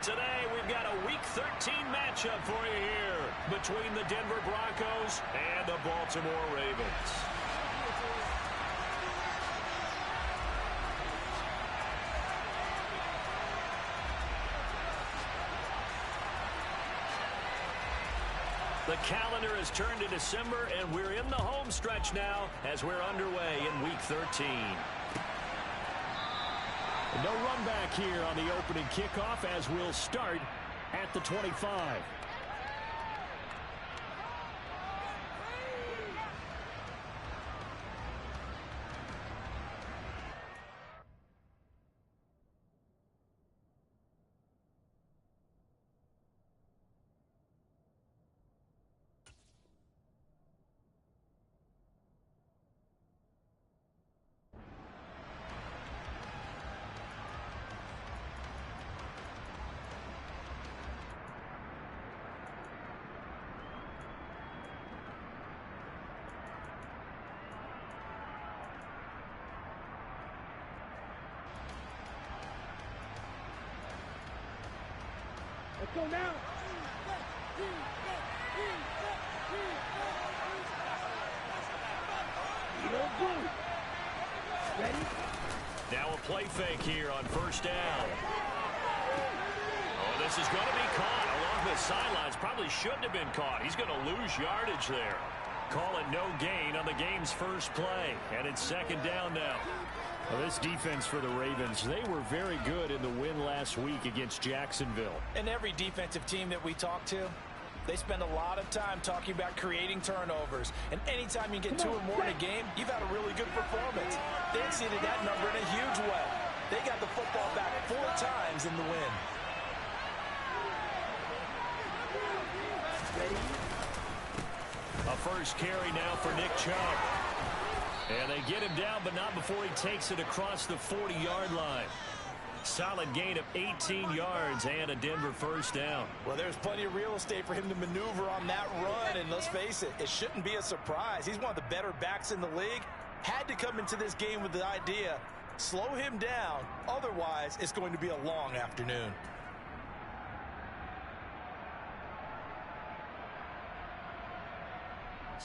Today, we've got a Week 13 matchup for you here between the Denver Broncos and the Baltimore Ravens. The calendar has turned to December, and we're in the home stretch now as we're underway in Week 13. No run back here on the opening kickoff as we'll start at the 25. Let's go now. Ready? Now a play fake here on first down. Oh, this is going to be caught along the sidelines. Probably shouldn't have been caught. He's going to lose yardage there. Call it no gain on the game's first play. And it's second down now. Well, this defense for the Ravens, they were very good in the win last week against Jacksonville. And every defensive team that we talk to, they spend a lot of time talking about creating turnovers. And anytime you get 2 or more in a game, you've had a really good performance. They exceeded that number in a huge way. They got the football back 4 times in the win. A first carry now for Nick Chubb. And they get him down, but not before he takes it across the 40-yard line. Solid gain of 18 yards and a Denver first down. Well, there's plenty of real estate for him to maneuver on that run, and let's face it, it shouldn't be a surprise. He's one of the better backs in the league. Had to come into this game with the idea, slow him down, otherwise it's going to be a long afternoon.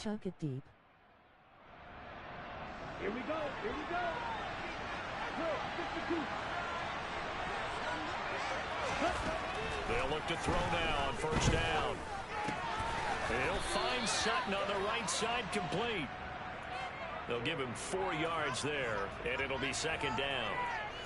Chuck it deep. Here we go. Here we go. Drill, 52. They'll look to throw now on first down. He'll find Sutton on the right side, complete. They'll give him 4 yards there, and it'll be second down.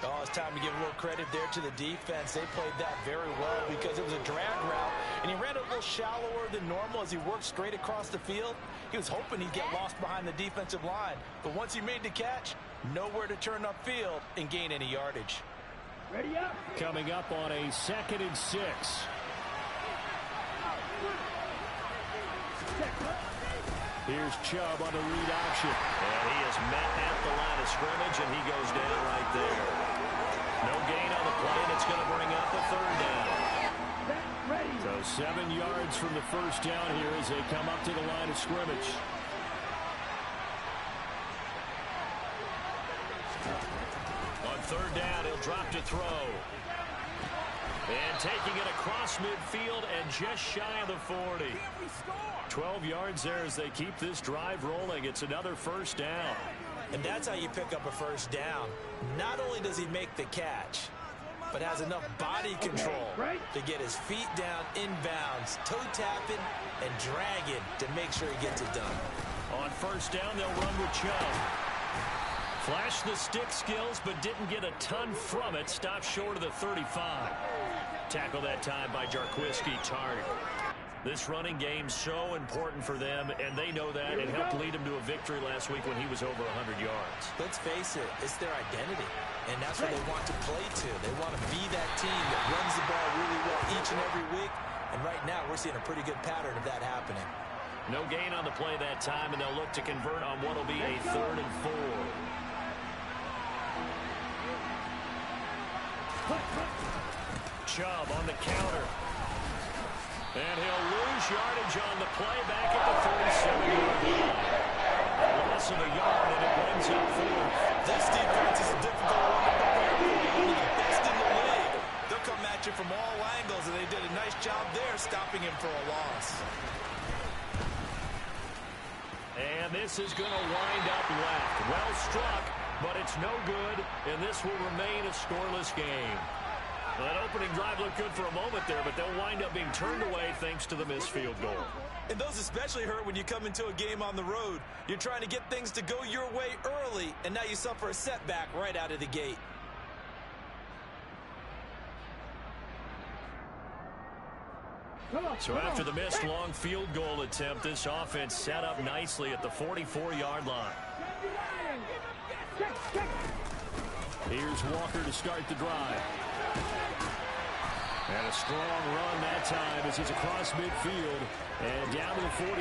Oh, it's time to give a little credit there to the defense. They played that very well because it was a drag route, and he ran a little shallower than normal as he worked straight across the field. He was hoping he'd get lost behind the defensive line, but once he made the catch, nowhere to turn upfield and gain any yardage. Ready up. Coming up on a 2nd and 6. Here's Chubb on the read option. And he is met at the line of scrimmage, and he goes down right there. No gain on the play, and it's going to bring up a third down. So 7 yards from the first down here as they come up to the line of scrimmage. On third down, he'll drop to throw. And taking it across midfield and just shy of the 40. 12 yards there as they keep this drive rolling. It's another first down. And that's how you pick up a first down. Not only does he make the catch, but has enough body control to get his feet down inbounds, toe tapping and dragging to make sure he gets it done. On first down, they'll run with Chubb. Flashed the stick skills, but didn't get a ton from it. Stopped short of the 35. Tackle that time by Jarquiski Tartt. This running game's so important for them, and they know that. It helped lead them to a victory last week when he was over 100 yards. Let's face it, it's their identity, and that's what they want to play to. They want to be that team that runs the ball really well each and every week, and right now we're seeing a pretty good pattern of that happening. No gain on the play that time, and they'll look to convert on what will be a 3rd and 4. Chubb on the counter. And he'll lose yardage on the play back at the 37-yard line. Loss of a yard, and it brings up 4th. This defense is a difficult one to prepare for. One of the best in the league. They'll come at at you from all angles, and they did a nice job there stopping him for a loss. And this is going to wind up left. Well struck, but it's no good, and this will remain a scoreless game. Well, that opening drive looked good for a moment there, but they'll wind up being turned away thanks to the missed field goal. And those especially hurt when you come into a game on the road. You're trying to get things to go your way early, and now you suffer a setback right out of the gate. So after the missed long field goal attempt, this offense set up nicely at the 44-yard line. Here's Walker to start the drive. And a strong run that time as he's across midfield and down to the 43.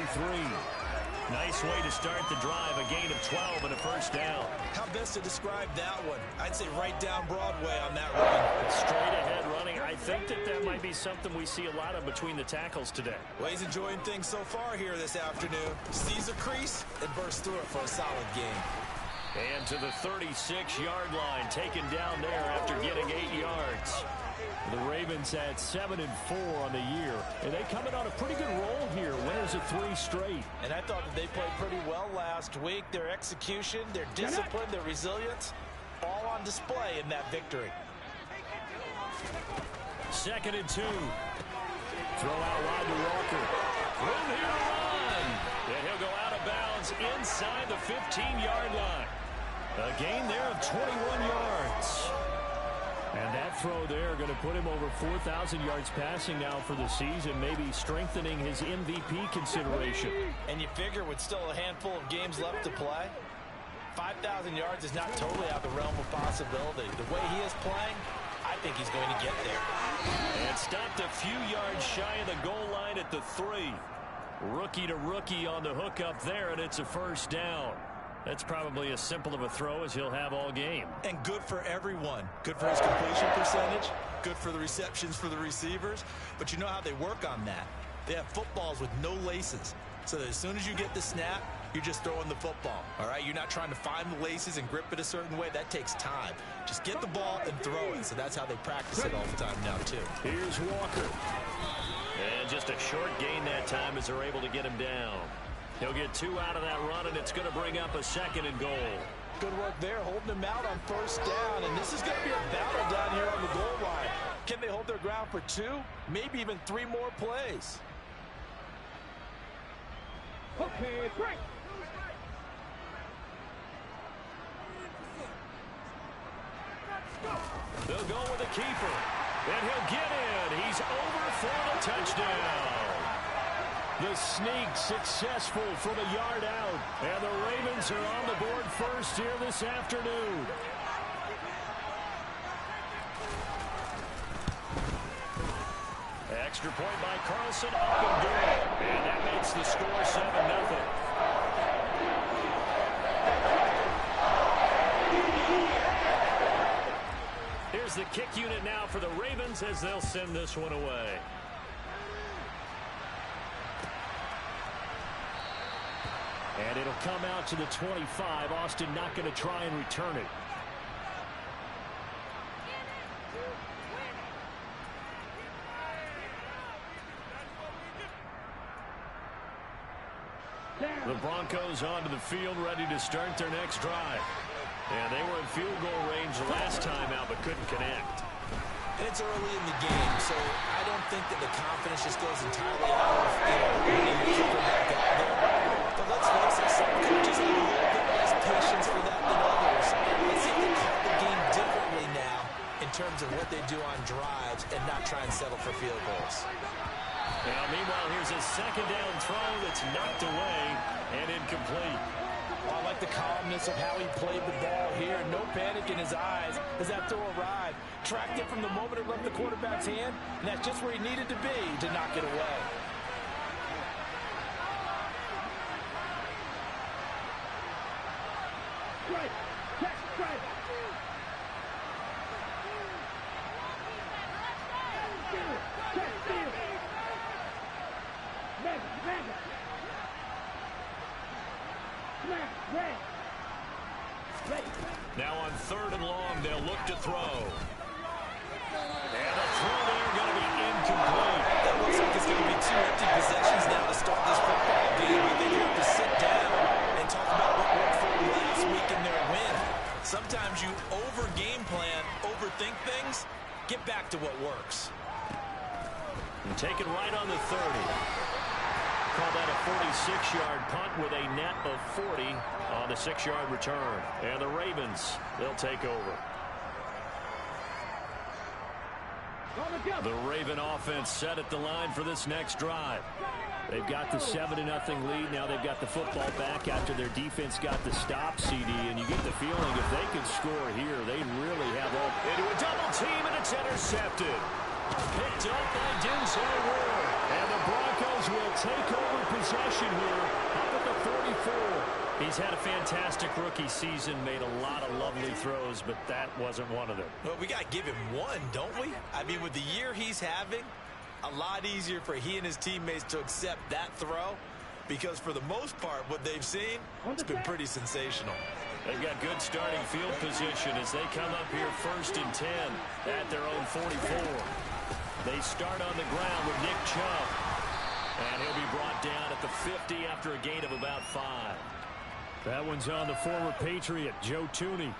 Nice way to start the drive, a gain of 12 and a first down. How best to describe that one? I'd say right down Broadway on that run. Straight ahead running. I think that might be something we see a lot of between the tackles today. Well, he's enjoying things so far here this afternoon. Sees a crease and bursts through it for a solid gain. And to the 36-yard line, taken down there after getting 8 yards. The Ravens had 7-4 on the year, and they come in on a pretty good roll here. Winners of 3 straight. And I thought that they played pretty well last week. Their execution, their discipline, their resilience, all on display in that victory. 2nd and 2. Throw out wide to Walker. Room here to run. And he'll go out of bounds inside the 15-yard line. A gain there of 21 yards. And that throw there going to put him over 4,000 yards passing now for the season, maybe strengthening his MVP consideration. And you figure with still a handful of games left to play, 5,000 yards is not totally out of the realm of possibility. The way he is playing, I think he's going to get there. And stopped a few yards shy of the goal line at the 3. Rookie to rookie on the hook up there, and it's a first down. That's probably as simple of a throw as he'll have all game. And good for everyone. Good for his completion percentage. Good for the receptions for the receivers. But you know how they work on that. They have footballs with no laces. So that as soon as you get the snap, you're just throwing the football. All right? You're not trying to find the laces and grip it a certain way. That takes time. Just get the ball and throw it. So that's how they practice it all the time now, too. Here's Walker. And just a short gain that time as they're able to get him down. He'll get 2 out of that run, and it's going to bring up a 2nd and goal. Good work there, holding him out on first down. And this is going to be a battle down here on the goal line. Can they hold their ground for 2, maybe even 3 more plays? Okay, break. They'll go with the keeper, and he'll get in. He's over for the touchdown. The sneak successful from a yard out. And the Ravens are on the board first here this afternoon. Extra point by Carlson, up and good. And that makes the score 7-0. Here's the kick unit now for the Ravens as they'll send this one away. And it'll come out to the 25. Austin not going to try and return it. The Broncos onto the field, ready to start their next drive. And they were in field goal range last time out, but couldn't connect. And it's early in the game, so I don't think that the confidence just goes entirely out of, getting the keeper back out there. But let's face it, some coaches have a little bit less patience for that than others. Let's see if they call the game differently now in terms of what they do on drives and not try and settle for field goals. Now, meanwhile, here's a 2nd down throw that's knocked away and incomplete. I like the calmness of how he played the ball here. No panic in his eyes as that throw arrived. Tracked it from the moment it left the quarterback's hand, and that's just where he needed to be to knock it away. Strike. Check. Strike. Check. Steal. Madden. Snap. Ready. Now on 3rd and long, they'll look to throw. And a throw And taken right on the 30. Call that a 46-yard punt with a net of 40 on the 6-yard return. And the Ravens, they'll take over. The Raven offense set at the line for this next drive. They've got the 7-0 lead. Now they've got the football back after their defense got the stop, CD. And you get the feeling if they could score here, they really have all. Into a double team, and it's intercepted. Picked up by Denzel Ward. And the Broncos will take over possession here up at the 44. He's had a fantastic rookie season, made a lot of lovely throws, but that wasn't one of them. Well, we got to give him one, don't we? I mean, with the year he's having, a lot easier for he and his teammates to accept that throw, because for the most part, what they've seen, it's been pretty sensational. They've got good starting field position as they come up here 1st and 10 at their own 44. They start on the ground with Nick Chubb, and he'll be brought down at the 50 after a gain of about 5. That one's on the former Patriot, Joe Tooney.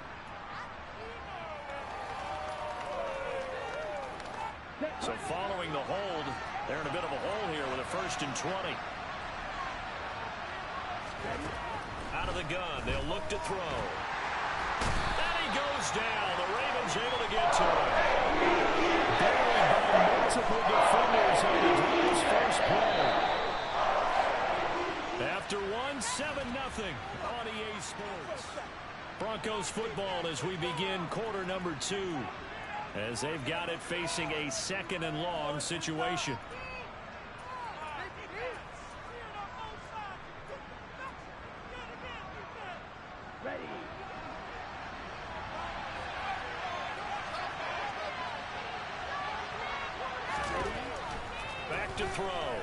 So following the hold, they're in a bit of a hole here with a 1st and 20. Out of the gun, they'll look to throw. And he goes down. The Ravens able to get to him. Buried by multiple defenders on the Giants' first play. After 7-0 on EA Sports. Broncos football as we begin quarter number 2. As they've got it facing a 2nd and long situation. Back to throw.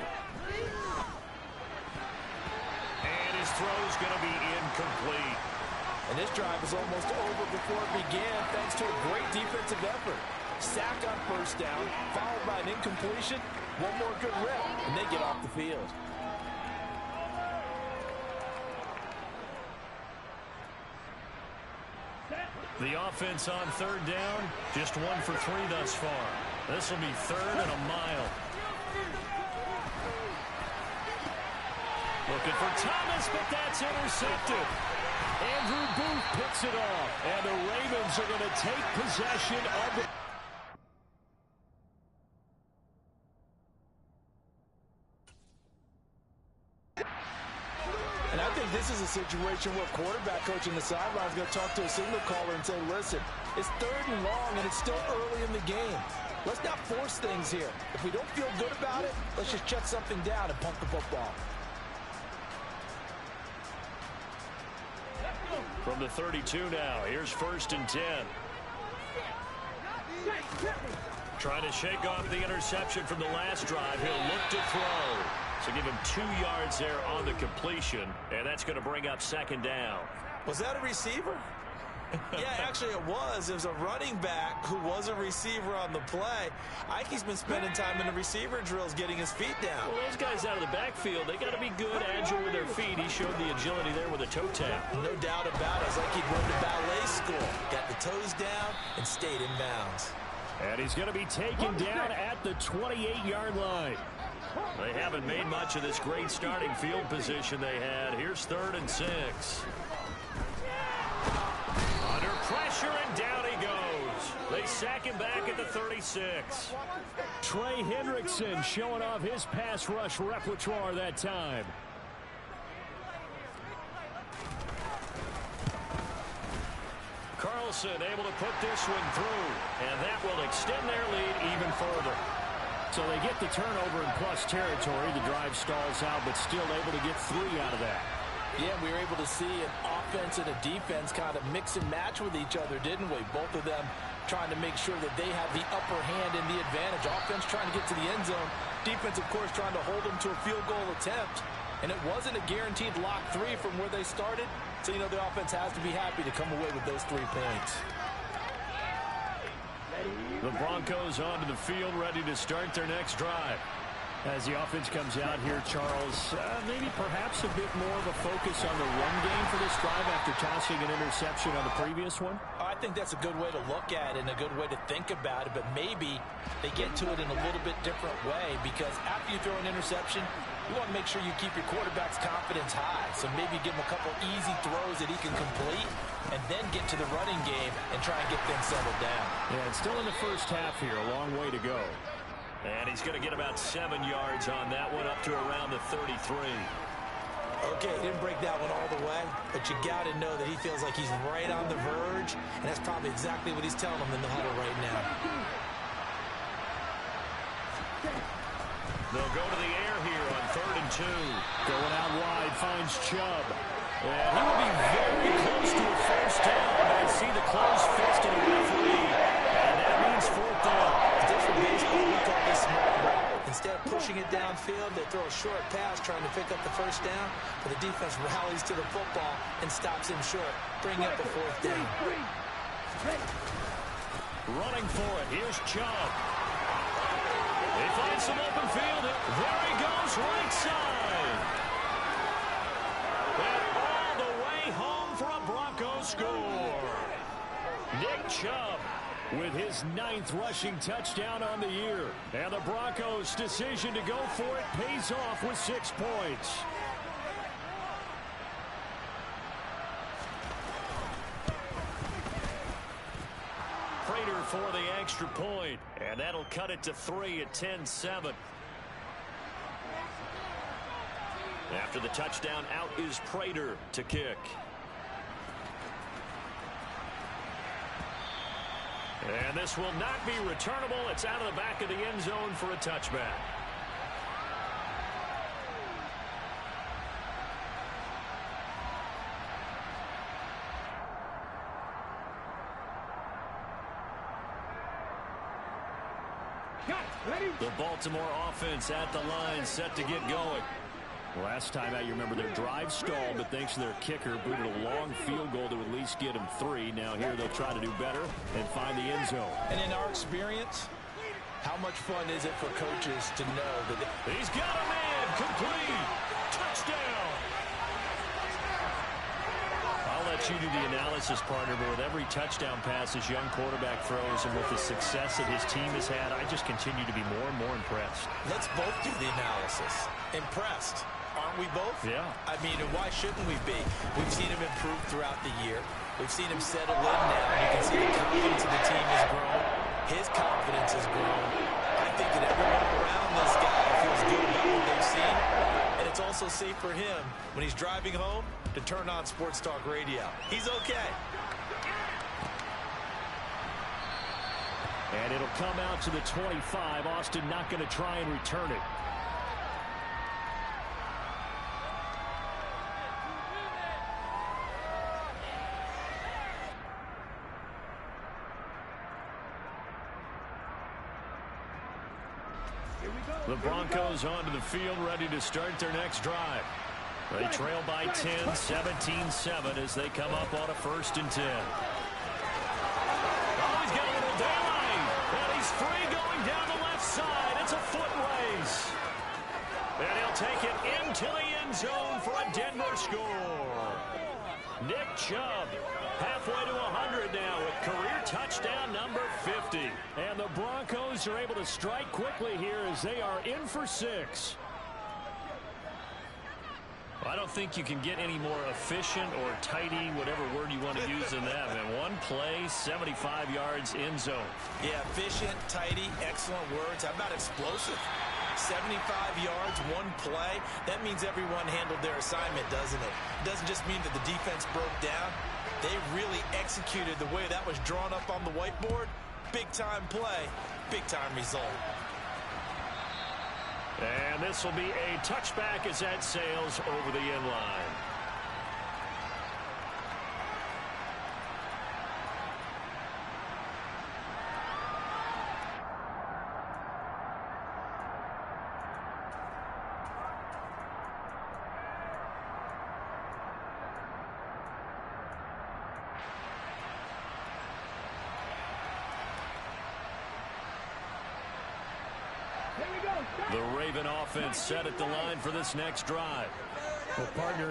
And his throw's going to be incomplete. And this drive is almost over before it began thanks to a great defensive effort. Sack on 1st down, followed by an incompletion. One more good rip, and they get off the field. The offense on 3rd down, just 1 for 3 thus far. This will be 3rd and a mile. Looking for Thomas, but that's intercepted. Andrew Booth picks it off, and the Ravens are going to take possession of the... And I think this is a situation where quarterback coach in the sideline is going to talk to a signal caller and say, listen, it's 3rd and long, and it's still early in the game. Let's not force things here. If we don't feel good about it, let's just shut something down and pump the football. From the 32 now, here's 1st and 10. Trying to shake off the interception from the last drive. He'll look to throw. So give him 2 yards there on the completion, and that's going to bring up 2nd down. Was that a receiver? Yeah, actually it was. It was a running back who was a receiver on the play. Ike's been spending time in the receiver drills getting his feet down. Well, those guys out of the backfield, they got to be good, agile with their feet. He showed the agility there with a toe tap. No doubt about it. It's like he'd run to ballet school. Got the toes down and stayed in bounds. And he's going to be taken down at the 28-yard line. They haven't made much of this great starting field position they had. Here's 3rd and 6. Under pressure, and down he goes. They sack him back at the 36. Trey Hendrickson showing off his pass rush repertoire that time. Carlson able to put this one through, and that will extend their lead even further. So they get the turnover in plus territory. The drive stalls out, but still able to get 3 out of that. Yeah, we were able to see an offense and a defense kind of mix and match with each other, didn't we? Both of them trying to make sure that they have the upper hand and the advantage. Offense trying to get to the end zone. Defense, of course, trying to hold them to a field goal attempt. And it wasn't a guaranteed lock 3 from where they started. So, you know, the offense has to be happy to come away with those 3 points. The Broncos onto the field, ready to start their next drive. As the offense comes out here, Charles, maybe perhaps a bit more of a focus on the run game for this drive after tossing an interception on the previous one? I think that's a good way to look at it and a good way to think about it, but maybe they get to it in a little bit different way, because after you throw an interception, you want to make sure you keep your quarterback's confidence high. So maybe give him a couple easy throws that he can complete and then get to the running game and try and get things settled down. Yeah, it's still in the first half here, a long way to go. And he's going to get about 7 yards on that one, up to around the 33. Okay, he didn't break that one all the way, but you got to know that he feels like he's right on the verge, and that's probably exactly what he's telling them in the huddle right now. They'll go to the air here on 3rd and 2. Going out wide, finds Chubb. And he will be very close to a first down. I see the closed fist of the referee. And that means 4th down. It's different baseball. We call this small ball. Instead of pushing it downfield, they throw a short pass trying to pick up the first down, but the defense rallies to the football and stops him short, bringing up a 4th down. Running for it. Here's Chubb. They find some open field. There he goes, right side. And all the way home for a Broncos score. Nick Chubb with his 9th rushing touchdown on the year. And the Broncos' decision to go for it pays off with 6 points. Prater for the extra point, and that'll cut it to 3 at 10-7. After the touchdown, out is Prater to kick. And this will not be returnable. It's out of the back of the end zone for a touchback. The Baltimore offense at the line, set to get going. Last time out, you remember their drive stalled, but thanks to their kicker, booted a long field goal to at least get them 3. Now here they'll try to do better and find the end zone. And in our experience, how much fun is it for coaches to know that he's got a man, complete, touchdown. I'll let you do the analysis, partner, but with every touchdown pass this young quarterback throws and with the success that his team has had, I just continue to be more and more impressed. Let's both do the analysis. Impressed. Aren't we both? Yeah. I mean, why shouldn't we be? We've seen him improve throughout the year. We've seen him settle in now. You can see the confidence of the team has grown. His confidence has grown. I think that everyone around this guy feels good about what they've seen. And it's also safe for him when he's driving home to turn on Sports Talk Radio. He's okay. And it'll come out to the 25. Austin not going to try and return it. The Broncos onto the field, ready to start their next drive. They trail by 10, 17-7 as they come up on a 1st and 10. Oh, he's got a little daylight. And he's free going down the left side. It's a foot race. And he'll take it into the end zone for a Denver score. Nick Chubb halfway to 100 now with career touchdown number 50. And the Broncos are able to strike quickly here as they are in for 6. I don't think you can get any more efficient or tidy, whatever word you want to use in that. And one play, 75 yards, end zone. Yeah, efficient, tidy, excellent words. How about explosive? 75 yards, one play. That means everyone handled their assignment, doesn't it? It doesn't just mean that the defense broke down. They really executed the way that was drawn up on the whiteboard. Big-time play, big-time result. And this will be a touchback as that sails over the end line. Here we go. The Raven offense set at the line for this next drive. Well, partner,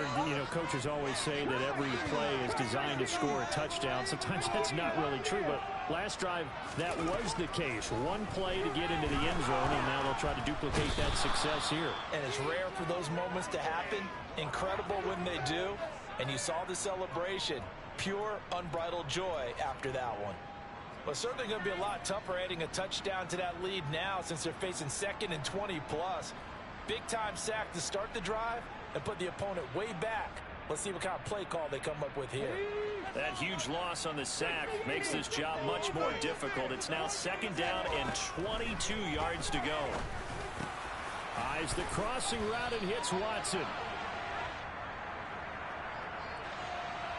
coaches always say that every play is designed to score a touchdown. Sometimes that's not really true, but last drive, that was the case. One play to get into the end zone, and now they'll try to duplicate that success here. And it's rare for those moments to happen. Incredible when they do. And you saw the celebration. Pure, unbridled joy after that one. Well, it's certainly going to be a lot tougher adding a touchdown to that lead now since they're facing 2nd and 20+. Big-time sack to start the drive and put the opponent way back. Let's see what kind of play call they come up with here. That huge loss on the sack makes this job much more difficult. It's now 2nd down and 22 yards to go. Eyes the crossing route and hits Watson.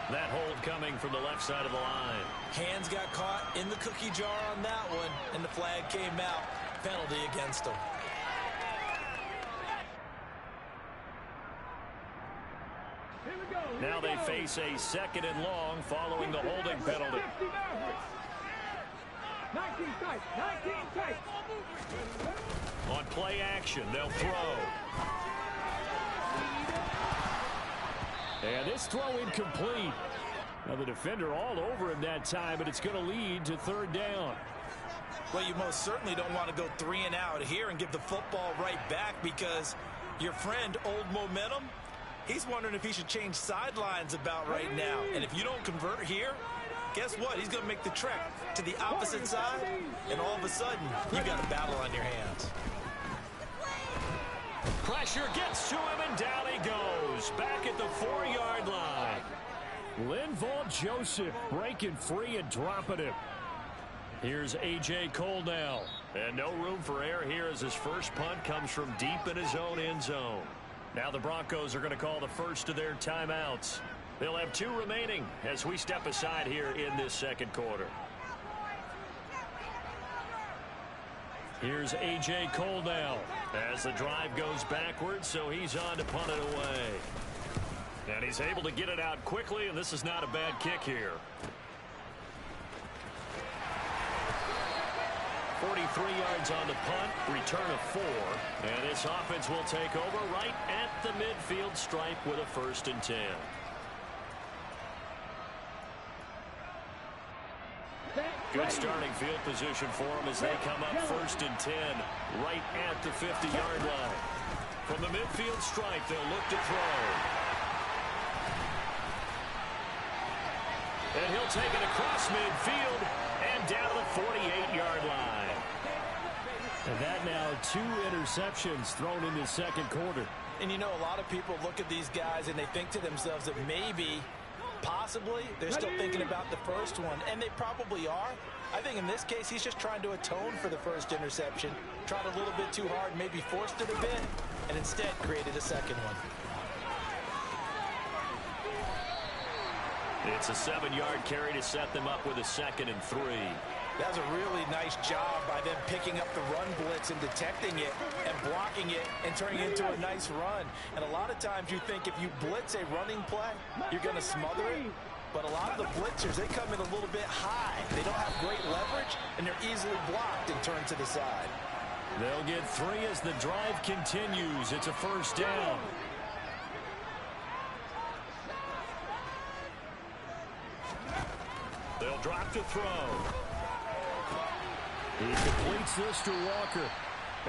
That hold coming from the left side of the line. Hands got caught in the cookie jar on that one, and the flag came out. Penalty against them. Now they face a 2nd and long following the holding penalty. 19 tight, 19 tight. On play action, they'll throw. And this throw incomplete. Now the defender all over him that time, but it's going to lead to 3rd down. Well, you most certainly don't want to go 3 and out here and give the football right back because your friend, Old Momentum, he's wondering if he should change sidelines about right now. And if you don't convert here, guess what? He's going to make the trek to the opposite side, and all of a sudden, you got a battle on your hands. Pressure gets to him, and down he goes. Back at the 4-yard line. Linval Joseph breaking free and dropping him. Here's A.J. Cole now. And no room for error here as his first punt comes from deep in his own end zone. Now the Broncos are going to call the first of their timeouts. They'll have 2 remaining as we step aside here in this 2nd quarter. Here's A.J. Cole now as the drive goes backwards, so he's on to punt it away. And he's able to get it out quickly, and this is not a bad kick here. 43 yards on the punt, return of 4. And this offense will take over right at the midfield stripe with a 1st and 10. Good starting field position for them as they come up 1st and 10 right at the 50-yard line. From the midfield stripe, they'll look to throw. And he'll take it across midfield and down to the 48-yard line. And that now 2 interceptions thrown in the 2nd quarter. And you know, a lot of people look at these guys and they think to themselves that maybe, possibly, they're still thinking about the first one, and they probably are. I think in this case, he's just trying to atone for the first interception, tried a little bit too hard, maybe forced it a bit, and instead created a 2nd one. It's a 7-yard carry to set them up with a 2nd and 3. That was a really nice job by them picking up the run blitz and detecting it and blocking it and turning it into a nice run. And a lot of times you think if you blitz a running play, you're going to smother it. But a lot of the blitzers, they come in a little bit high. They don't have great leverage, and they're easily blocked and turned to the side. They'll get 3 as the drive continues. It's a 1st down. They'll drop to throw. He completes this to Walker.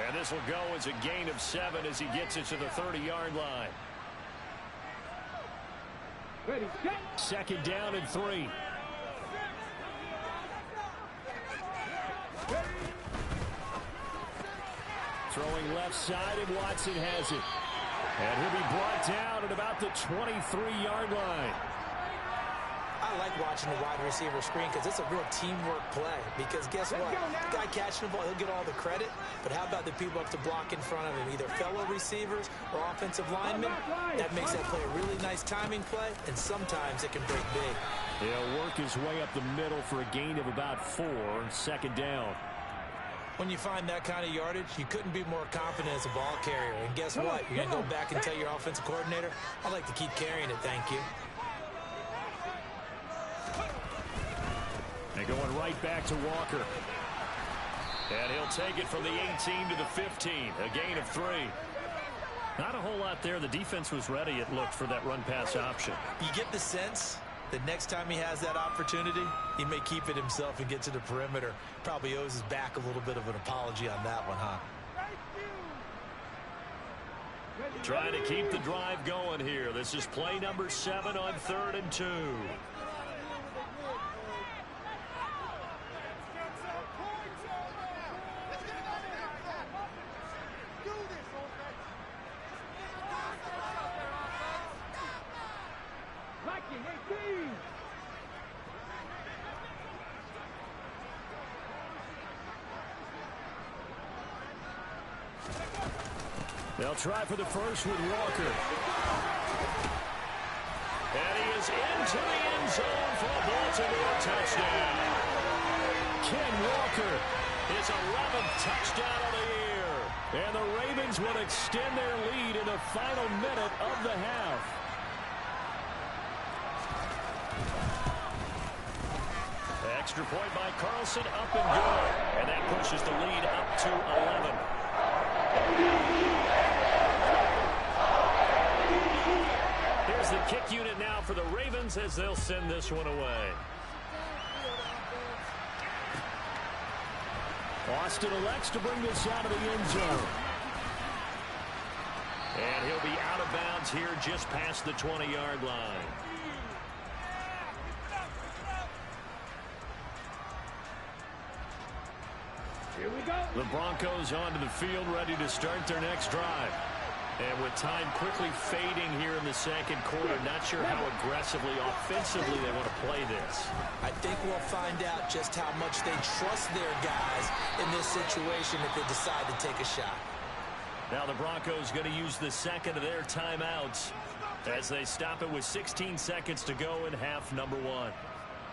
And this will go as a gain of 7 as he gets it to the 30-yard line. Ready, set. 2nd down and 3. Throwing left side, and Watson has it. And he'll be brought down at about the 23-yard line. I like watching the wide receiver screen because it's a real teamwork play. Because guess what? The guy catching the ball, he'll get all the credit. But how about the people up to block in front of him, either fellow receivers or offensive linemen? That makes that play a really nice timing play, and sometimes it can break big. He'll work his way up the middle for a gain of about 4, 2nd down. When you find that kind of yardage, you couldn't be more confident as a ball carrier. And guess what? You're going to go back and tell your offensive coordinator, I'd like to keep carrying it, thank you. They're going right back to Walker. And he'll take it from the 18 to the 15. A gain of 3. Not a whole lot there. The defense was ready, it looked, for that run-pass option. You get the sense that next time he has that opportunity, he may keep it himself and get to the perimeter. Probably owes his back a little bit of an apology on that one, huh? Trying to keep the drive going here. This is play number 7 on 3rd and 2. They'll try for the first with Walker. And he is into the end zone for a Baltimore touchdown. Ken Walker. His 11th touchdown of the year. And the Ravens will extend their lead in the final minute of the half. Extra point by Carlson, up and good. And that pushes the lead up to 11. Here's the kick unit now for the Ravens as they'll send this one away. Austin elects to bring this out of the end zone. And he'll be out of bounds here just past the 20-yard line. Here we go. The Broncos onto the field, ready to start their next drive. And with time quickly fading here in the second quarter, not sure how aggressively, offensively they want to play this. I think we'll find out just how much they trust their guys in this situation if they decide to take a shot. Now the Broncos going to use the second of their timeouts as they stop it with 16 seconds to go in half number 1.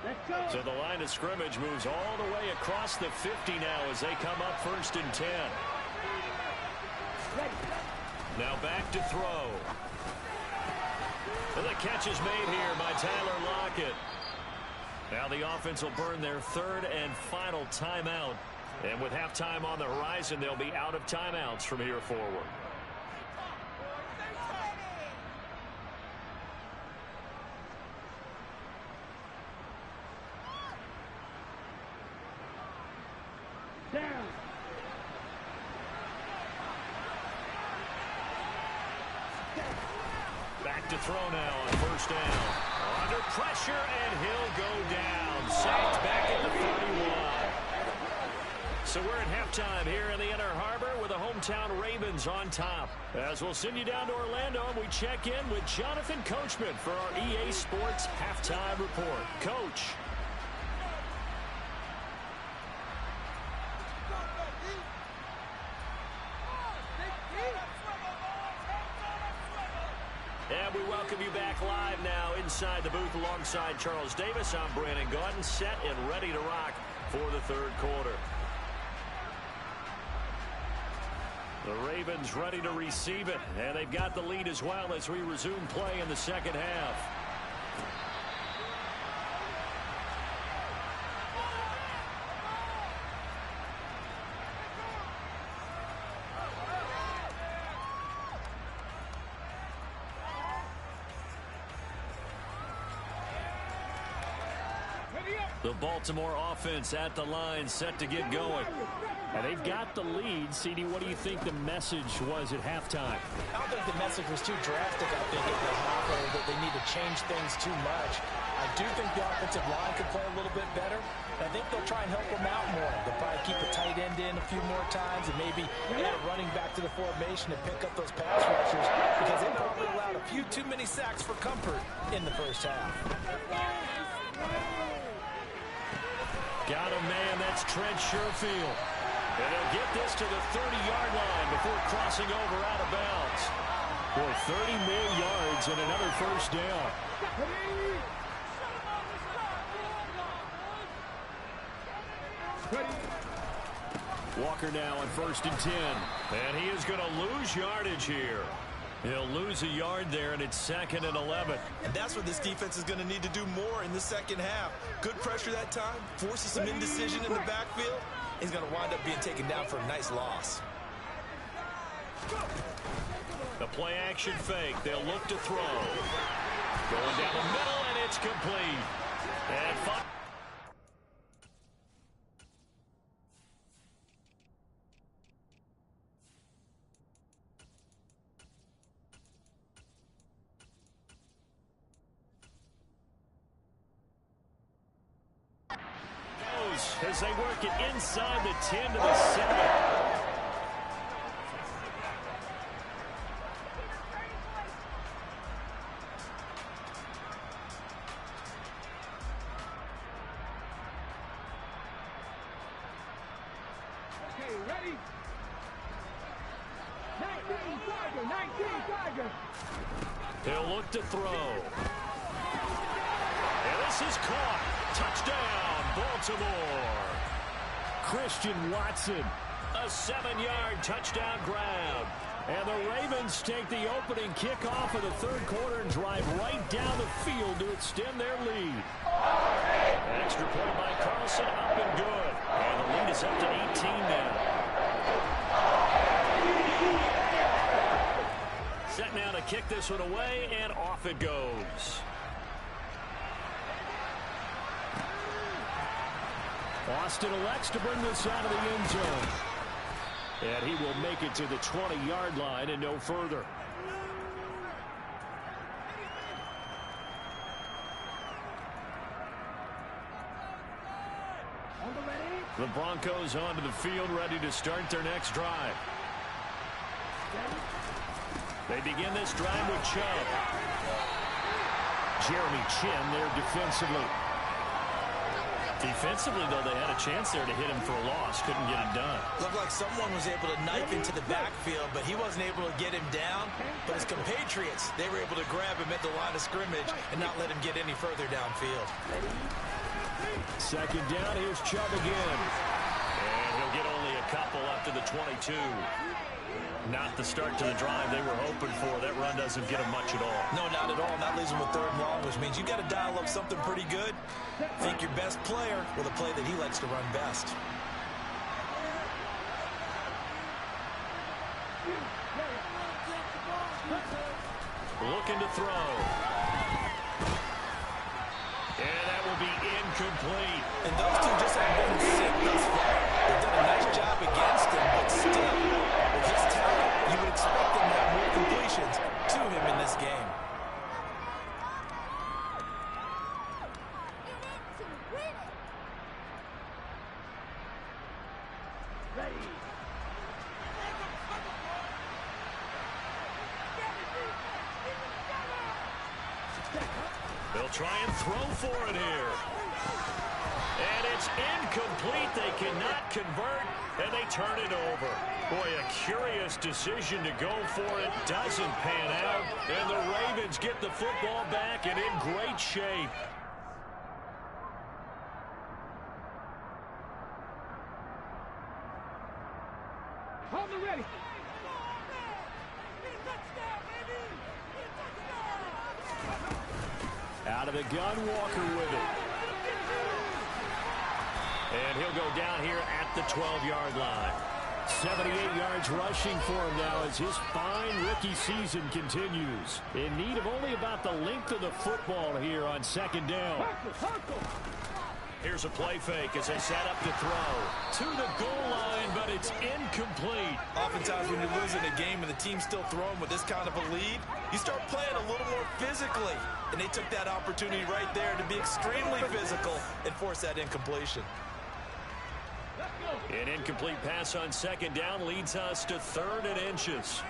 Let's go. So the line of scrimmage moves all the way across the 50 now as they come up 1st and 10. Now back to throw. And the catch is made here by Tyler Lockett. Now the offense will burn their 3rd and final timeout. And with halftime on the horizon, they'll be out of timeouts from here forward. Down. Back to throw now on 1st down. Under pressure, and he'll go down. Sacked back at the 31. So we're at halftime here in the Inner Harbor with the hometown Ravens on top. As we'll send you down to Orlando, and we check in with Jonathan Coachman for our EA Sports Halftime Report. Coach. And we welcome you back live now inside the booth alongside Charles Davis. I'm Brandon Gaudin, set and ready to rock for the 3rd quarter. The Ravens ready to receive it, and they've got the lead as well as we resume play in the second half. The Baltimore offense at the line, set to get going. And they've got the lead. CD, what do you think the message was at halftime? I don't think the message was too drastic, I think, at the half, or that they need to change things too much. I do think the offensive line could play a little bit better. I think they'll try and help them out more. They'll probably keep a tight end in a few more times and maybe add a running back to the formation and pick up those pass rushers because they probably allowed a few too many sacks for comfort in the first half. Got a man, that's Trent Sherfield. And they'll get this to the 30-yard line before crossing over out of bounds. Boy, 30 more yards and another 1st down. Walker now on 1st and 10. And he is going to lose yardage here. He'll lose a yard there, and it's 2nd and 11. And that's what this defense is going to need to do more in the second half. Good pressure that time, forces some indecision in the backfield. He's going to wind up being taken down for a nice loss. The play action fake. They'll look to throw. Going down the middle, and it's complete. And as they work it inside the 10 to the 7. Okay, ready? 19 Tiger. He'll look to throw. And this is caught. Touchdown, Baltimore. Christian Watson, a 7-yard touchdown grab. And the Ravens take the opening kickoff of the third quarter and drive right down the field to extend their lead. An extra point by Carlson, up and good. And the lead is up to 18 now. Set now to kick this one away, and off it goes. Austin elects to bring this out of the end zone. And he will make it to the 20-yard line and no further. The Broncos onto the field, ready to start their next drive. They begin this drive with Chubb. Jeremy Chin there defensively. Defensively, though, they had a chance there to hit him for a loss. Couldn't get it done. Looked like someone was able to knife into the backfield, but he wasn't able to get him down. But his compatriots, they were able to grab him at the line of scrimmage and not let him get any further downfield. Second down, here's Chubb again. And he'll get only a couple up to the 22. Not the start to the drive they were hoping for. That run doesn't get them much at all. No, not at all. And that leaves them with 3rd and long, which means you got to dial up something pretty good. Think your best player with a play that he likes to run best. Looking to throw. And that will be incomplete. And those two just have been sick thus far. They've done a nice job against him, but still, with his talent, you would expect them to have more completions to him in this game. They'll try and throw for it here. And it's incomplete. They cannot convert, and they turn it over. Boy, a curious decision to go for it. Doesn't pan out, and the Ravens get the football back and in great shape. Hold me ready. Out of the gun, Walker with it. And he'll go down here at the 12-yard line. 78 yards rushing for him now as his fine rookie season continues. In need of only about the length of the football here on 2nd down. Here's a play fake as they set up to throw. To the goal line, but it's incomplete. Oftentimes when you're losing a game and the team's still throwing with this kind of a lead, you start playing a little more physically. And they took that opportunity right there to be extremely physical and force that incompletion. An incomplete pass on 2nd down leads us to 3rd and inches.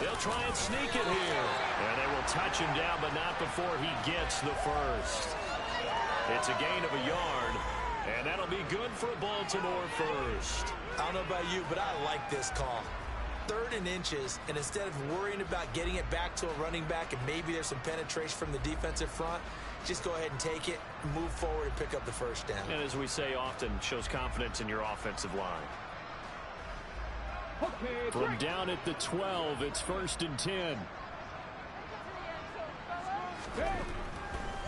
They'll try and sneak it here. And they will touch him down, but not before he gets the first. It's a gain of a yard, and that'll be good for a Baltimore first. I don't know about you, but I like this call. 3rd and inches, and instead of worrying about getting it back to a running back and maybe there's some penetration from the defensive front, just go ahead and take it, move forward, and pick up the first down. And as we say often, shows confidence in your offensive line. From down at the 12, it's 1st and 10.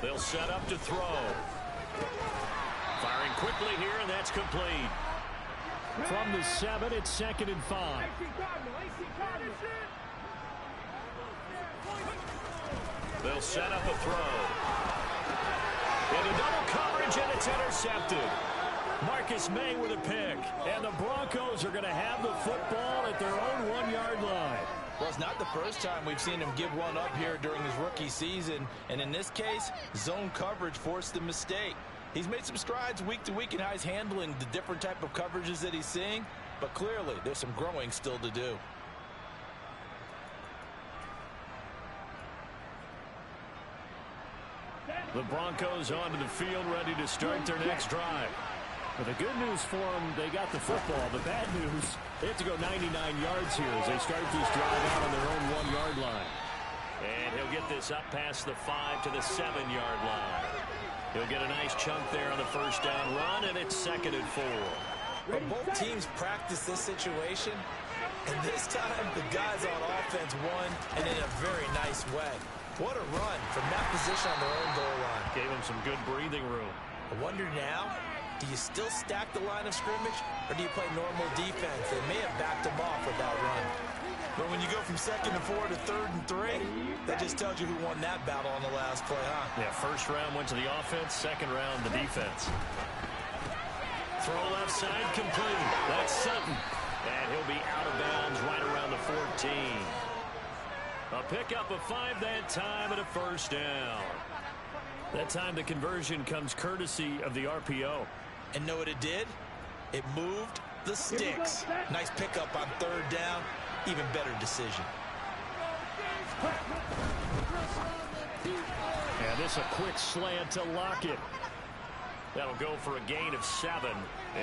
They'll set up to throw. Firing quickly here, and that's complete. From the 7, it's 2nd and 5. They'll set up a throw. Into double coverage, and it's intercepted. Marcus May with a pick. And the Broncos are going to have the football at their own 1-yard line. Well, it's not the first time we've seen him give one up here during his rookie season. And in this case, zone coverage forced the mistake. He's made some strides week to week in how he's handling the different type of coverages that he's seeing. But clearly, there's some growing still to do. The Broncos onto the field, ready to start their next drive. But the good news for them, they got the football. The bad news, they have to go 99 yards here as they start this drive out on their own 1-yard line. And he'll get this up past the 5 to the 7-yard line. He'll get a nice chunk there on the first down run, and it's 2nd and 4. But both teams practice this situation, and this time the guys on offense won, and in a very nice way. What a run from that position on their own goal line. Gave him some good breathing room. I wonder now, do you still stack the line of scrimmage, or do you play normal defense? They may have backed him off with that run. But when you go from 2nd and 4 to 3rd and 3, that just tells you who won that battle on the last play, huh? Yeah, first round went to the offense, second round the defense. Throw left side complete. That's Sutton. And he'll be out of bounds right around the 14. A pickup of 5 that time and a first down. That time the conversion comes courtesy of the RPO. And know what it did? It moved the sticks. Nice pickup on 3rd down. Even better decision. And this a quick slant to Lockett. That'll go for a gain of 7,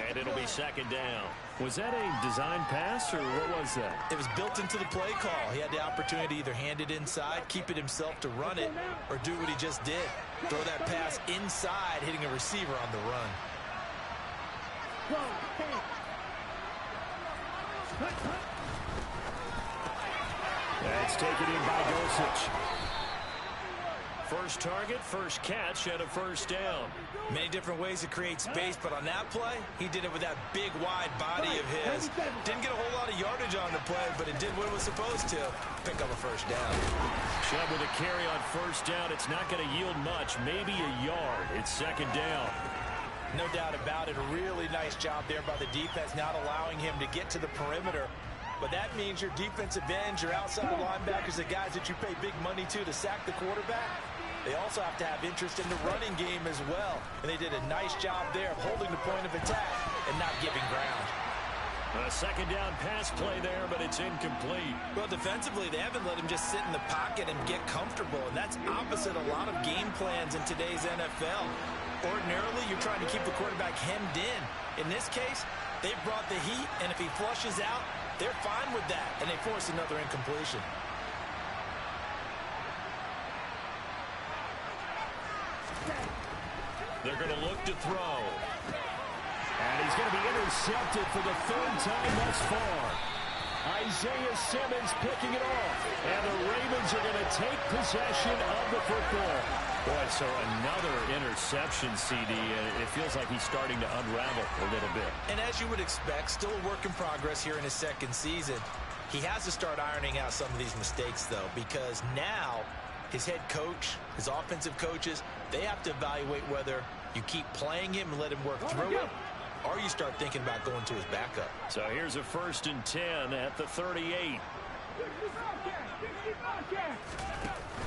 and it'll be 2nd down. Was that a design pass, or what was that? It was built into the play call. He had the opportunity to either hand it inside, keep it himself to run it, or do what he just did. Throw that pass inside, hitting a receiver on the run. That's taken in by Dosich. First target, first catch, and a first down. Many different ways to create space, but on that play, he did it with that big, wide body of his. Didn't get a whole lot of yardage on the play, but it did what it was supposed to. Pick up a first down. Chubb with a carry on first down. It's not going to yield much, maybe a yard. It's 2nd down. No doubt about it. A really nice job there by the defense, not allowing him to get to the perimeter. But that means your defensive ends, your outside linebackers, the guys that you pay big money to sack the quarterback, they also have to have interest in the running game as well. And they did a nice job there of holding the point of attack and not giving ground. A 2nd down pass play there, but it's incomplete. Well, defensively, they haven't let him just sit in the pocket and get comfortable. And that's opposite a lot of game plans in today's NFL. Ordinarily, you're trying to keep the quarterback hemmed in. In this case, they've brought the heat, and if he flushes out, they're fine with that, and they force another incompletion. They're going to look to throw. And he's going to be intercepted for the 3rd time thus far. Isaiah Simmons picking it off. And the Ravens are going to take possession of the football. Boy, so another interception, CD. It feels like he's starting to unravel a little bit. And as you would expect, still a work in progress here in his 2nd season. He has to start ironing out some of these mistakes, though, because now his head coach, his offensive coaches, they have to evaluate whether you keep playing him and let him work through it, or you start thinking about going to his backup. So here's a 1st and 10 at the 38.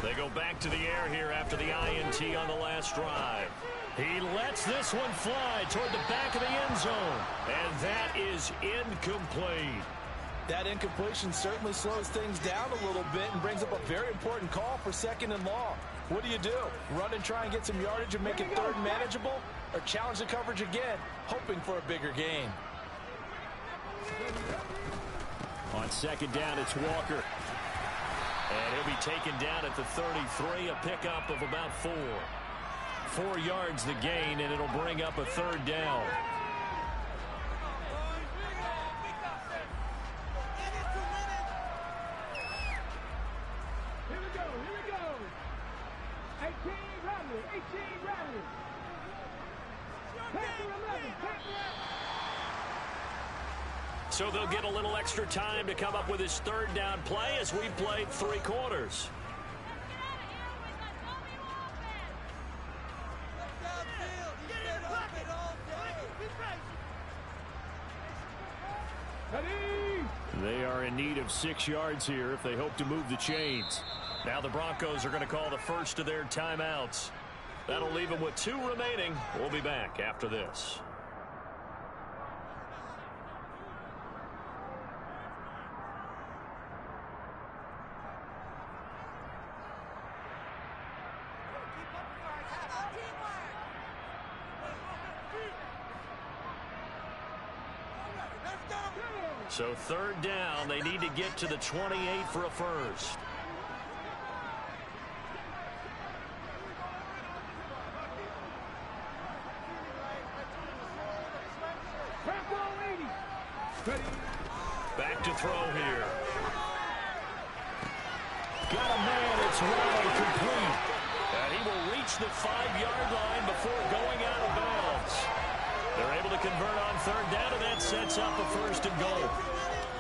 They go back to the air here after the INT on the last drive. He lets this one fly toward the back of the end zone. And that is incomplete. That incompletion certainly slows things down a little bit and brings up a very important call for 2nd and long. What do you do? Run and try and get some yardage and make it 3rd manageable? Or challenge the coverage again, hoping for a bigger gain? On 2nd down, it's Walker. And he'll be taken down at the 33, a pickup of about 4. 4 yards the gain, and it'll bring up a 3rd down. So they'll get a little extra time to come up with his third down play as we played 3 quarters. They are in need of 6 yards here if they hope to move the chains. Now the Broncos are going to call the first of their timeouts. That'll leave them with 2 remaining. We'll be back after this. So third down, they need to get to the 28 for a first. Back to throw here. Got a man, it's Waddle complete. And he will reach the 5-yard line before going out of bounds. They're able to convert on third down, and that sets up a first and goal.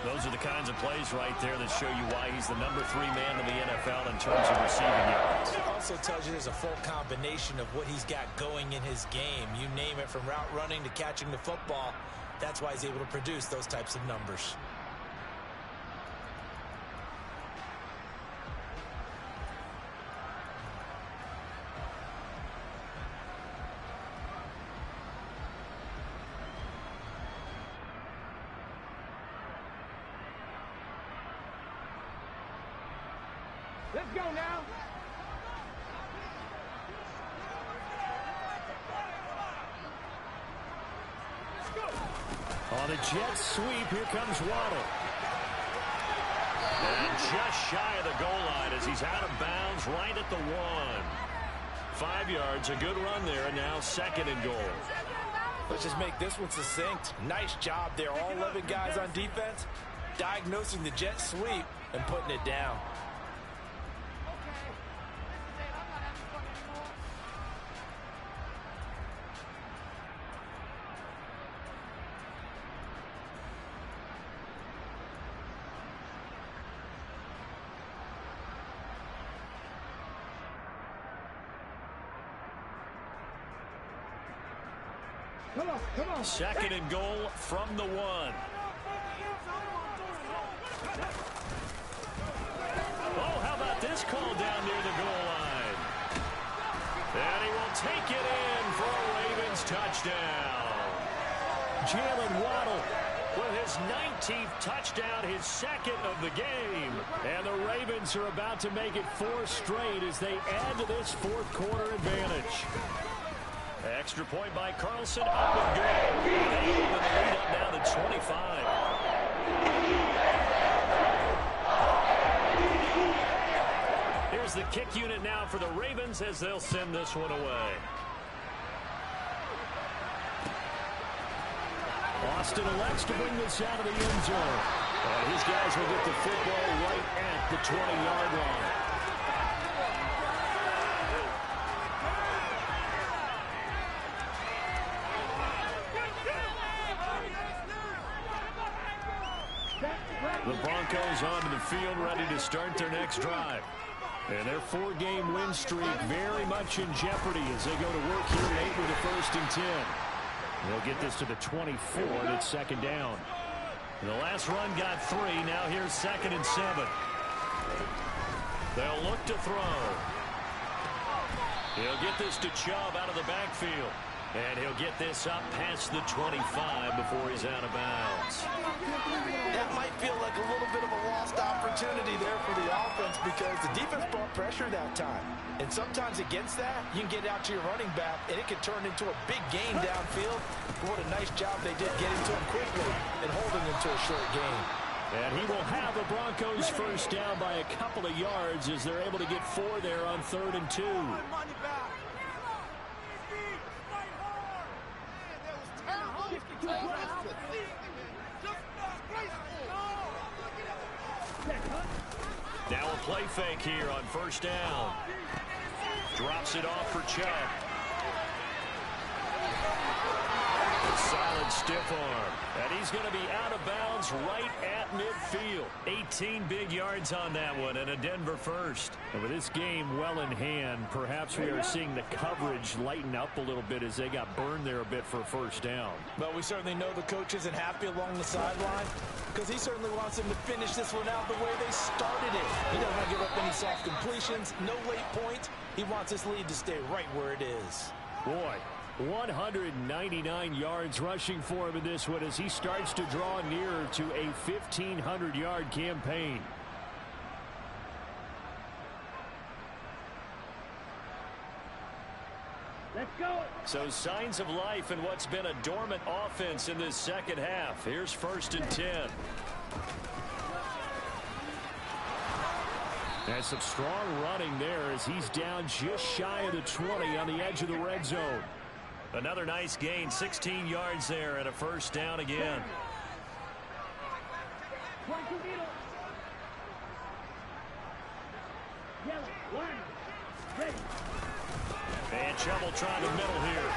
Those are the kinds of plays right there that show you why he's the number 3 man in the NFL in terms of receiving yards. It also tells you there's a full combination of what he's got going in his game. You name it, from route running to catching the football. That's why he's able to produce those types of numbers. Let's go now. On a jet sweep, here comes Waddle. And just shy of the goal line as he's out of bounds right at the 1. 5 yards, a good run there, and now second and goal. Let's just make this one succinct. Nice job there. All 11 guys on defense diagnosing the jet sweep and putting it down. Come on. Second and goal from the 1. Oh, how about this call down near the goal line? And he will take it in for a Ravens touchdown. Jalen Waddle With his 19th touchdown, his second of the game. And the Ravens are about to make it 4 straight as they add to this 4th quarter advantage. Extra point by Carlson, up and good. They open the lead up now to 25. Here's the kick unit now for the Ravens as they'll send this one away. Austin elects to bring this out of the end zone. And his guys will get the football right at the 20-yard line. The Broncos onto the field ready to start their next drive. And their 4-game win streak very much in jeopardy as they go to work here late with the 1st and 10. They'll get this to the 24, and it's second down. The last run got 3. Now here's 2nd and 7. They'll look to throw. He'll get this to Chubb out of the backfield. And he'll get this up past the 25 before he's out of bounds. That might feel like a little bit of a lost opportunity there for the offense because the defense brought pressure that time. And sometimes against that, you can get out to your running back, and it can turn into a big gain downfield. What a nice job they did getting to him quickly and holding him to a short gain. And he will have the Broncos first down by a couple of yards as they're able to get 4 there on 3rd and 2. Now a play fake here on 1st down. Drops it off for Chubb. Solid stiff arm. And he's going to be out of bounds right at midfield. 18 big yards on that one and a Denver first. And with this game well in hand, perhaps we are seeing the coverage lighten up a little bit as they got burned there a bit for a first down. But we certainly know the coach isn't happy along the sideline because he certainly wants them to finish this one out the way they started it. He doesn't want to give up any soft completions, no late points. He wants this lead to stay right where it is. Boy, 199 yards rushing for him in this one as he starts to draw nearer to a 1,500-yard campaign. Let's go. So signs of life in what's been a dormant offense in this second half. Here's 1st and 10. And some strong running there as he's down just shy of the 20 on the edge of the red zone. Another nice gain, 16 yards there and a first down again. 22 meters. Yellow, line, ready. And Chubb will try the middle here.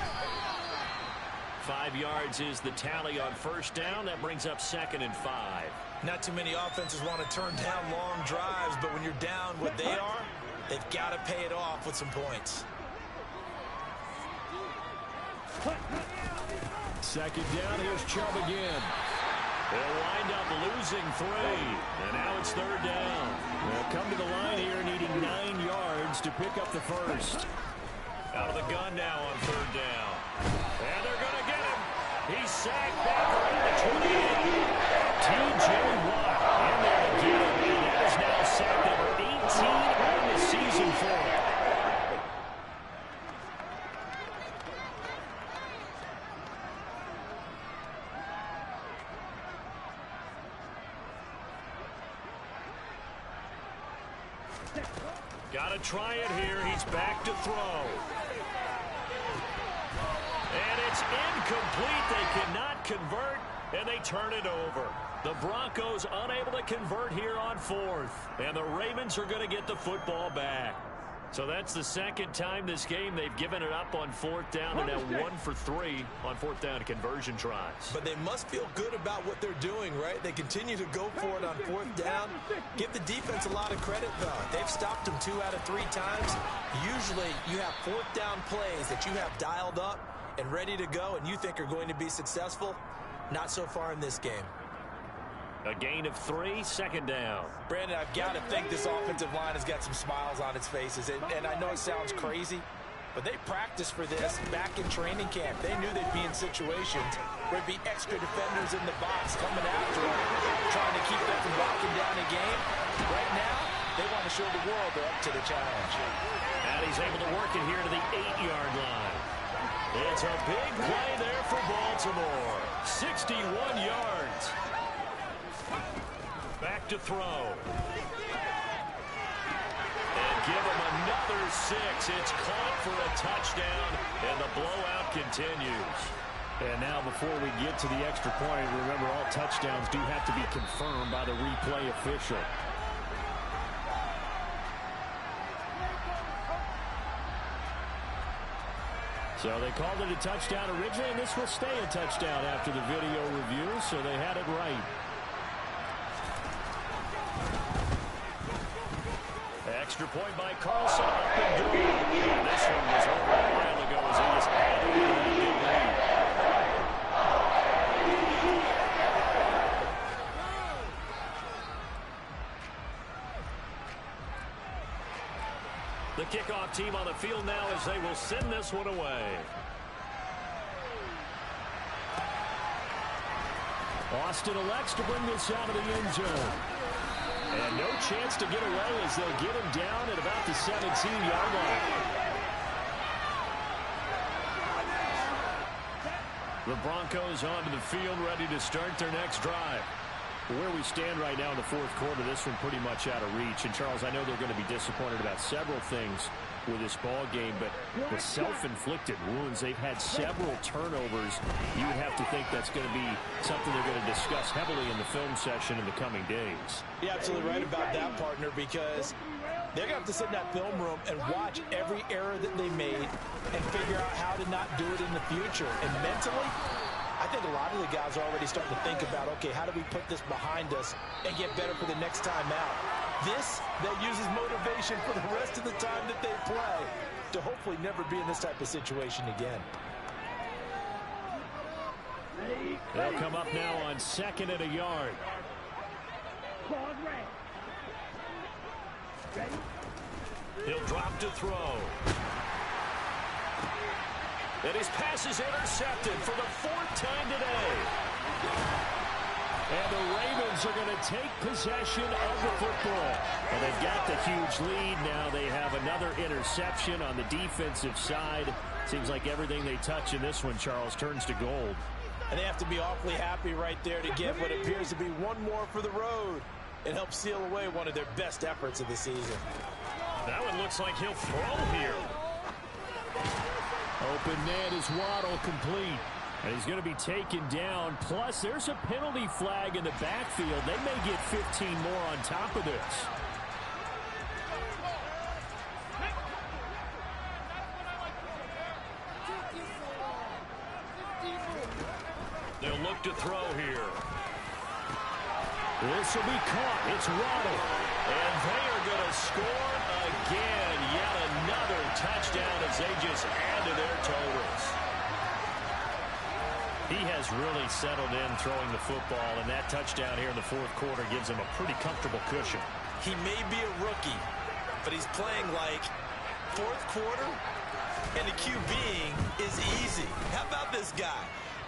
5 yards is the tally on first down. That brings up 2nd and 5. Not too many offenses want to turn down long drives, but when you're down what they are, they've got to pay it off with some points. 2nd down, here's Chubb again. They'll wind up losing 3. And now it's 3rd down. They'll come to the line here needing 9 yards to pick up the first. Out of the gun now on 3rd down. And they're going to get him. He's sacked back around the 28. T.J. Watt in there to get him. And that is now sack number 18 on the season for him. Got to try it here. He's back to throw. And it's incomplete. They cannot convert, and they turn it over. The Broncos unable to convert here on 4th. And the Ravens are going to get the football back. So that's the 2nd time this game they've given it up on 4th down, and now 1 for 3 on 4th down conversion tries. But they must feel good about what they're doing, right? They continue to go for it on 4th down. Give the defense a lot of credit, though. They've stopped them 2 out of 3 times. Usually you have 4th down plays that you have dialed up and ready to go and you think are going to be successful. Not so far in this game. A gain of 3, 2nd down. Brandon, I've got to think this offensive line has got some smiles on its faces. And I know it sounds crazy, but they practiced for this back in training camp. They knew they'd be in situations where there'd be extra defenders in the box coming after them, trying to keep them from locking down a game. Right now, they want to show the world they're up to the challenge. And he's able to work it here to the 8-yard line. It's a big play there for Baltimore. 61 yards. Back to throw. And give him another 6. It's caught for a touchdown, and the blowout continues. And now before we get to the extra point, remember all touchdowns do have to be confirmed by the replay official. So they called it a touchdown originally, and this will stay a touchdown after the video review, so they had it right. Extra point by Carlson. Up and good. And this one was over a while ago as he was added to that big lead. The kickoff team on the field now as they will send this one away. Austin elects to bring this out of the end zone. And no chance to get away as they'll get him down at about the 17-yard line. The Broncos onto the field ready to start their next drive. Where we stand right now in the 4th quarter, this one pretty much out of reach. And, Charles, I know they're going to be disappointed about several things. with this ball game, but the self-inflicted wounds, they've had several turnovers. You would have to think that's going to be something they're going to discuss heavily in the film session in the coming days. You're absolutely right about that, partner, because they're going to have to sit in that film room and watch every error that they made and figure out how to not do it in the future. And mentally, I think a lot of the guys are already starting to think about, okay, how do we put this behind us and get better for the next time out? This, that uses motivation for the rest of the time that they play to hopefully never be in this type of situation again. They'll come up now on 2nd and a yard. He'll drop to throw. And his pass is intercepted for the 4th time today. And the Ravens are going to take possession of the football. And they've got the huge lead now. They have another interception on the defensive side. Seems like everything they touch in this one, Charles, turns to gold. And they have to be awfully happy right there to get what appears to be one more for the road and help seal away one of their best efforts of the season. That one looks like he'll throw here. Open man is Waddle, complete. And he's going to be taken down. Plus, there's a penalty flag in the backfield. They may get 15 more on top of this. They'll look to throw here. This will be caught. It's Waddle. And they are going to score again. Yet another touchdown as they just add to their totals. He has really settled in throwing the football, and that touchdown here in the 4th quarter gives him a pretty comfortable cushion. He may be a rookie, but he's playing like 4th quarter, and the QBing is easy. How about this guy?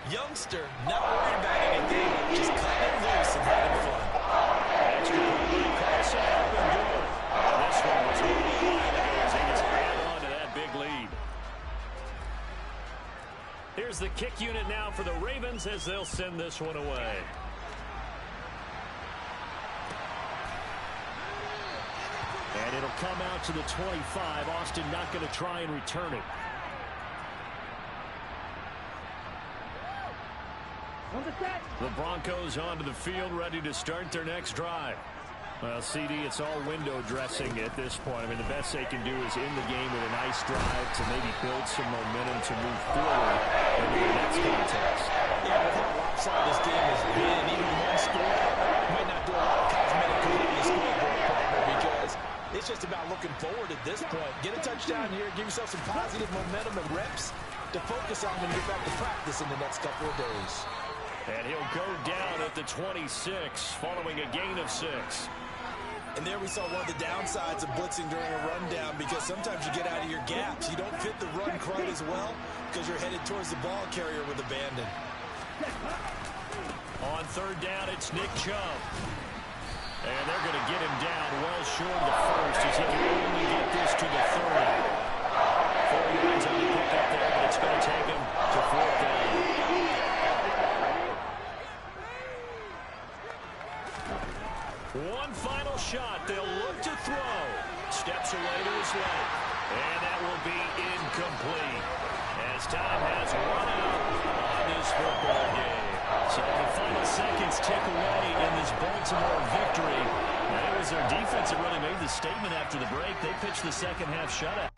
Youngster, not worried about anything, just cutting it loose and having fun. Extra point pass up and good. This one was really fine as they just add on to that big lead. Here's the kick unit now for the Ravens as they'll send this one away. And it'll come out to the 25. Austin not going to try and return it. The Broncos onto the field, ready to start their next drive. Well, CD, it's all window dressing at this point. I mean, the best they can do is end the game with a nice drive to maybe build some momentum to move forward into the next contest. Yeah, with how lopsided this game has been, even one score might not do a lot of cosmetic good in the scoreboard, partner, because it's just about looking forward at this point. Get a touchdown here, give yourself some positive momentum and reps to focus on when you get back to practice in the next couple of days. And he'll go down at the 26 following a gain of 6. And there we saw one of the downsides of blitzing during a rundown, because sometimes you get out of your gaps. You don't fit the run quite as well because you're headed towards the ball carrier with abandon. On 3rd down, it's Nick Chubb. And they're going to get him down well short of the first as he can only get this to the 30. 4 yards on the pickup there, but it's going to take him to 4th down. One final shot. They'll look to throw. Steps away to his left. And that will be incomplete as time has run out on this football game. So the final seconds tick away in this Baltimore victory. And it was their defense that really made the statement after the break. They pitched the second half shutout.